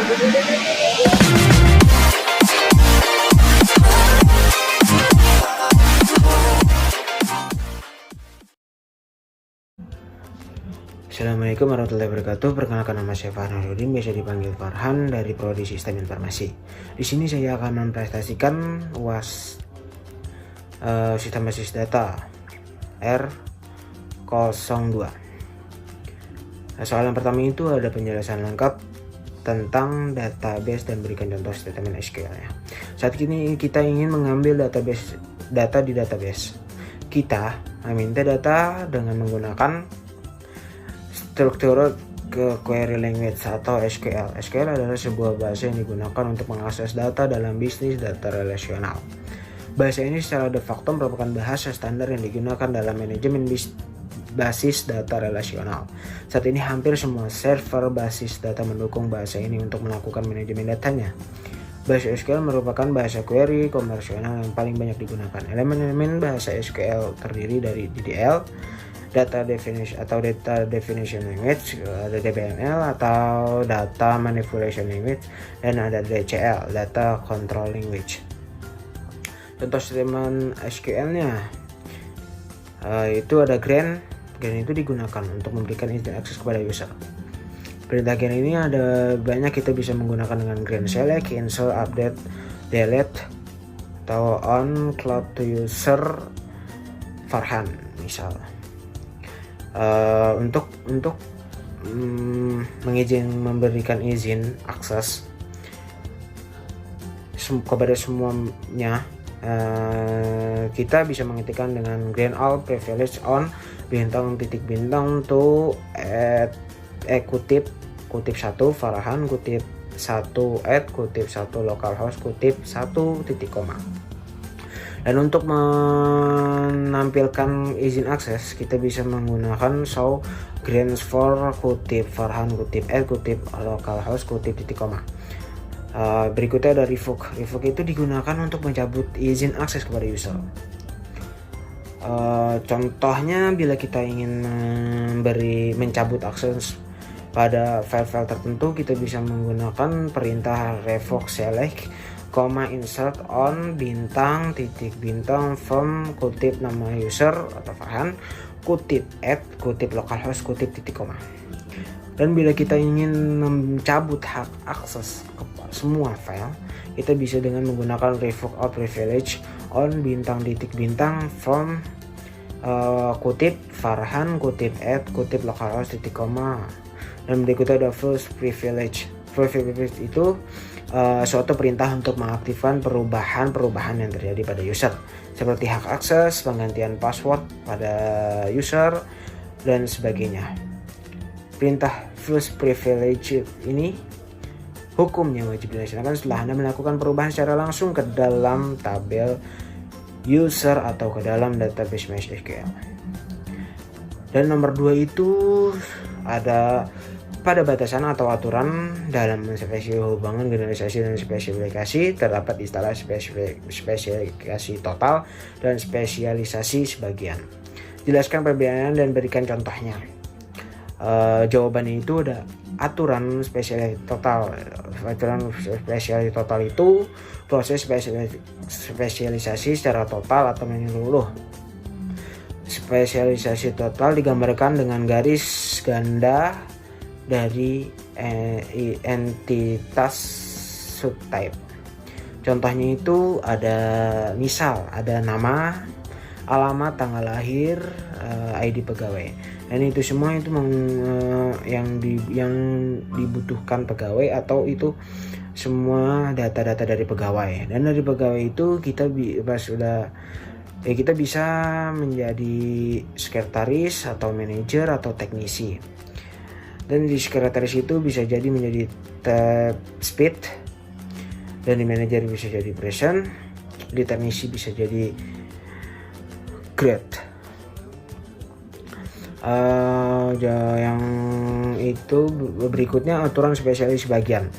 Assalamualaikum warahmatullahi wabarakatuh. Perkenalkan, nama saya Farhan Nurdin, biasa dipanggil Farhan, dari Prodi Sistem Informasi. Di sini saya akan mempresentasikan UAS Sistem Basis Data R02. Soal yang pertama itu ada penjelasan lengkap tentang database dan berikan contoh statement SQL ya. Saat ini kita ingin mengambil data di database. Kita meminta data dengan menggunakan struktur query language atau SQL. SQL adalah sebuah bahasa yang digunakan untuk mengakses data dalam bisnis data relasional. Bahasa ini secara de facto merupakan bahasa standar yang digunakan dalam manajemen basis data relasional. Saat ini hampir semua server basis data mendukung bahasa ini untuk melakukan manajemen datanya. Bahasa SQL merupakan bahasa query konvensional yang paling banyak digunakan. Elemen-elemen bahasa SQL terdiri dari DDL, Data Definition Language, ada DBML atau Data Manipulation Language, dan ada DCL, Data Control Language. Contoh statement SQL-nya itu ada grant. Grant itu digunakan untuk memberikan izin akses kepada user. Perintah grant ini ada banyak, kita bisa menggunakan dengan grant select, cancel, update, delete, atau on cloud to user Farhan misal. Untuk memberikan izin akses kepada semuanya, kita bisa mengetikkan dengan grant all privilege on bintang to kutip 1 Farhan kutip 1 kutip 1 localhost kutip 1 titik koma. Dan untuk menampilkan izin akses, kita bisa menggunakan show grants for kutip Farhan kutip kutip localhost kutip titik koma. Berikutnya ada revoke. Revoke itu digunakan untuk mencabut izin akses kepada user. Contohnya, bila kita ingin mencabut akses pada file-file tertentu, kita bisa menggunakan perintah revoke select, insert on from kutip nama user atau Farhan kutip kutip localhost kutip titik koma. Dan bila kita ingin mencabut hak akses ke semua file, kita bisa dengan menggunakan revoke all privilege on from kutip Farhan kutip kutip localhost titik koma. Dan berikutnya ada first privilege. First privilege itu suatu perintah untuk mengaktifkan perubahan yang terjadi pada user, seperti hak akses, penggantian password pada user, dan sebagainya. Perintah first privilege ini hukumnya wajib dilaksanakan setelah Anda melakukan perubahan secara langsung ke dalam tabel user atau ke dalam database MySQL. Dan nomor 2 itu ada pada batasan atau aturan dalam spesifikasi hubungan generalisasi dan spesifikasi terdapat istilah spesifikasi total dan spesialisasi sebagian. Jelaskan perbedaan dan berikan contohnya. Jawabannya itu ada aturan spesialisasi total. Aturan spesialisasi total itu proses spesialisasi secara total atau menyeluruh. Spesialisasi total digambarkan dengan garis ganda dari entitas subtype. Contohnya itu ada nama, alamat, tanggal lahir, ID pegawai. Dan itu semua itu yang dibutuhkan pegawai, atau itu semua data-data dari pegawai. Dan dari pegawai itu kita bisa menjadi sekretaris atau manajer atau teknisi. Dan di sekretaris itu bisa jadi menjadi tab speed, dan di manajer bisa jadi present, di teknisi bisa jadi grade. Yang itu berikutnya aturan spesialis bagian.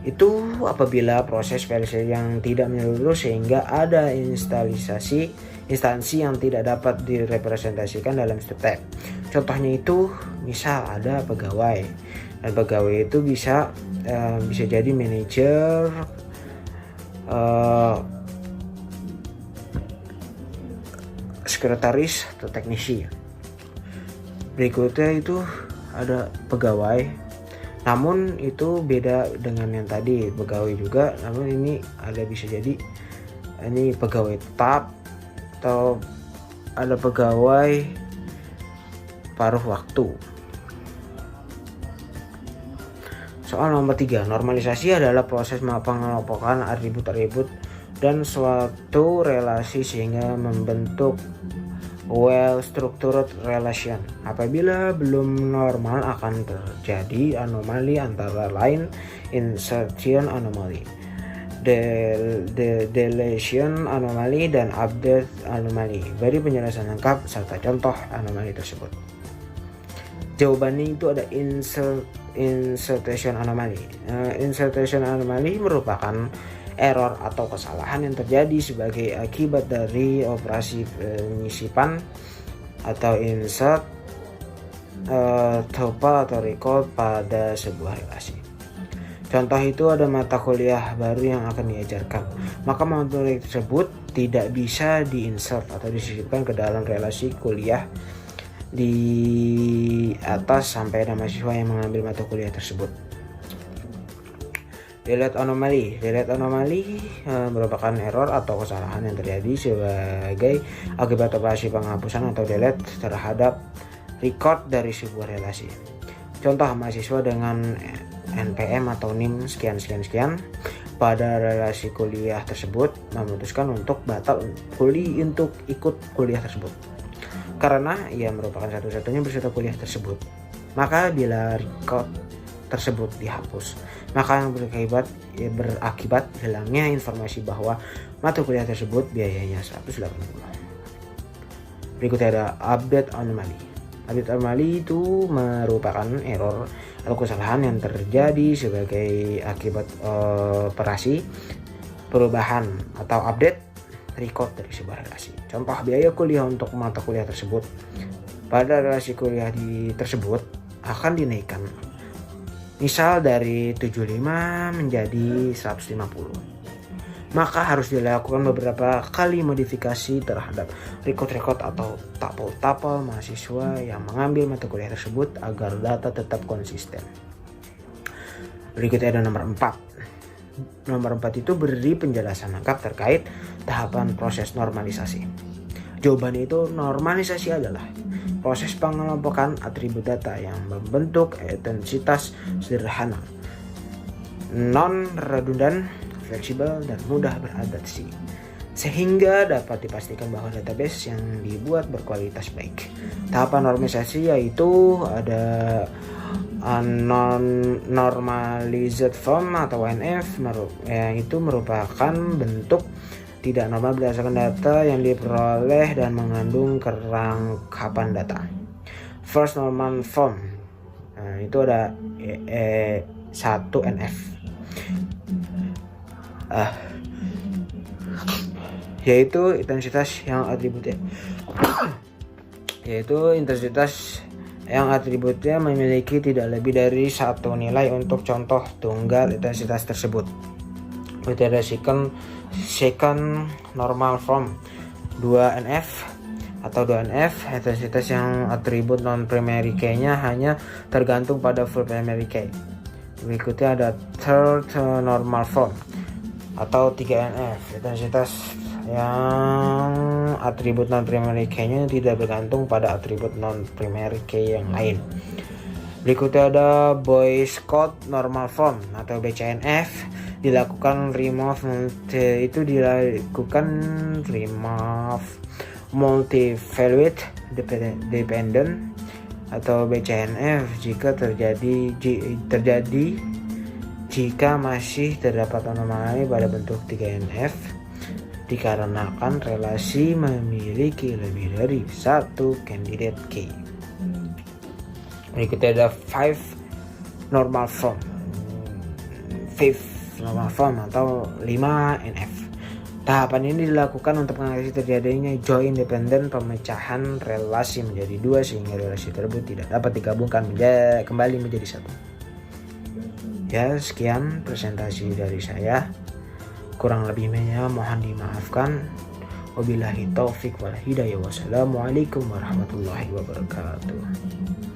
Itu apabila proses spesialis yang tidak menyeluruh sehingga ada instansi yang tidak dapat direpresentasikan dalam step. Contohnya itu misal ada pegawai Dan pegawai itu bisa jadi manajer, sekretaris atau teknisi. Berikutnya itu ada pegawai, namun itu beda dengan yang tadi, pegawai juga, namun ini ada bisa jadi ini pegawai tetap atau ada pegawai paruh waktu. Soal nomor 3, normalisasi adalah proses pengelompokan atribut-atribut dan suatu relasi sehingga membentuk well-structured relation. Apabila belum normal akan terjadi anomali, antara lain insertion anomaly, deletion anomaly, dan update anomaly. Beri penjelasan lengkap serta contoh anomali tersebut. Jawabannya itu ada insertion anomaly. Insertion anomaly merupakan error atau kesalahan yang terjadi sebagai akibat dari operasi penyisipan atau insert, tuple atau record pada sebuah relasi. Contoh itu ada mata kuliah baru yang akan diajarkan, maka materi tersebut tidak bisa diinsert atau disisipkan ke dalam relasi kuliah di atas sampai ada mahasiswa yang mengambil mata kuliah tersebut. Delete anomaly merupakan error atau kesalahan yang terjadi sebagai akibat operasi penghapusan atau delete terhadap record dari sebuah relasi. Contoh, mahasiswa dengan NPM atau NIM sekian pada relasi kuliah tersebut memutuskan untuk batal untuk ikut kuliah tersebut karena ia merupakan satu-satunya peserta kuliah tersebut. Maka bila record tersebut dihapus, maka yang berakibat hilangnya informasi bahwa mata kuliah tersebut biayanya 180. Berikutnya ada update anomaly. Update anomaly itu merupakan error atau kesalahan yang terjadi sebagai akibat operasi perubahan atau update record dari sebuah relasi. Contoh, biaya kuliah untuk mata kuliah tersebut pada relasi kuliah tersebut akan dinaikkan, misal dari 75 menjadi 150. Maka harus dilakukan beberapa kali modifikasi terhadap record atau tapel mahasiswa yang mengambil mata kuliah tersebut agar data tetap konsisten. Berikutnya ada nomor 4. Nomor 4 itu beri penjelasan lengkap terkait tahapan proses normalisasi. Jawabannya itu normalisasi adalah proses pengelompokan atribut data yang membentuk intensitas sederhana, non-redundan, fleksibel, dan mudah beradaptasi, sehingga dapat dipastikan bahwa database yang dibuat berkualitas baik. Tahapan normalisasi yaitu ada non-normalized form atau NF, yang itu merupakan bentuk tidak normal berdasarkan data yang diperoleh dan mengandung kerangkapan data. First normal form, itu ada 1NF, yaitu intensitas yang atributnya memiliki tidak lebih dari satu nilai untuk contoh tunggal intensitas tersebut. Berikutnya ada second normal form 2NF atau 2NF, intensitas yang atribut non-primary key-nya hanya tergantung pada full primary key. Berikutnya ada third normal form atau 3NF, intensitas yang atribut non-primary key-nya tidak bergantung pada atribut non-primary key yang lain. Berikutnya ada Boyce Code Normal Form atau BCNF, dilakukan remove multi-valued dependent atau BCNF jika terjadi jika masih terdapat anomali pada bentuk 3NF dikarenakan relasi memiliki lebih dari satu candidate key. Berikutnya ada 5 normal form atau 5NF. Tahapan ini dilakukan untuk mengatasi terjadinya join dependent, pemecahan relasi menjadi dua sehingga relasi tersebut tidak dapat digabungkan kembali menjadi satu. Ya, sekian presentasi dari saya. Kurang lebihnya mohon dimaafkan. Wabillahi taufik wal hidayah. Wassalamualaikum warahmatullahi wabarakatuh.